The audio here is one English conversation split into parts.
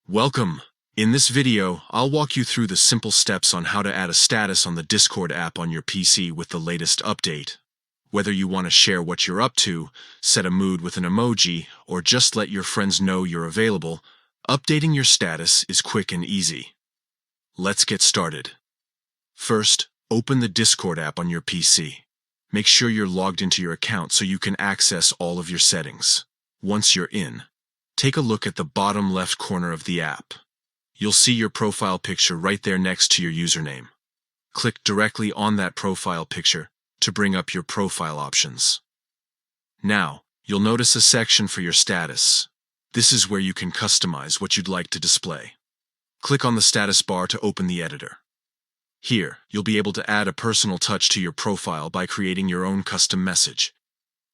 Welcome! In this video, I'll walk you through the simple steps on how to add a status on the Discord app on your PC with the latest update. Whether you want to share what you're up to, set a mood with an emoji, or just let your friends know you're available, updating your status is quick and easy. Let's get started. First, open the Discord app on your PC. Make sure you're logged into your account so you can access all of your settings. Once you're in, take a look at the bottom left corner of the app. You'll see your profile picture right there next to your username. Click directly on that profile picture to bring up your profile options. Now, you'll notice a section for your status. This is where you can customize what you'd like to display. Click on the status bar to open the editor. Here, you'll be able to add a personal touch to your profile by creating your own custom message.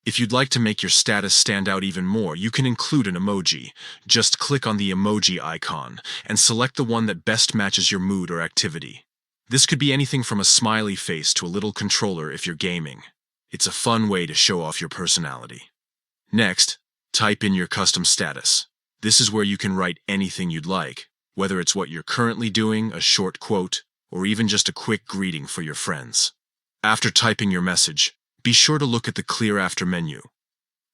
If you'd like to make your status stand out even more, you can include an emoji. Just click on the emoji icon and select the one that best matches your mood or activity. This could be anything from a smiley face to a little controller if you're gaming. It's a fun way to show off your personality. Next, type in your custom status. This is where you can write anything you'd like, whether it's what you're currently doing, a short quote, or even just a quick greeting for your friends. After typing your message, be sure to look at the Clear After menu.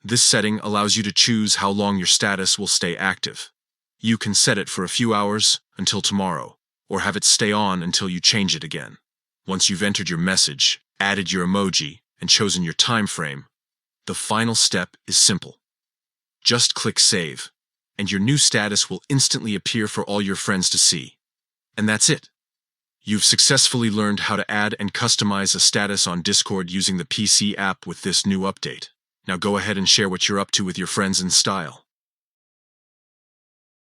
This setting allows you to choose how long your status will stay active. You can set it for a few hours, until tomorrow, or have it stay on until you change it again. Once you've entered your message, added your emoji, and chosen your time frame, the final step is simple. Just click Save, and your new status will instantly appear for all your friends to see. And that's it. You've successfully learned how to add and customize a status on Discord using the PC app with this new update. Now go ahead and share what you're up to with your friends in style.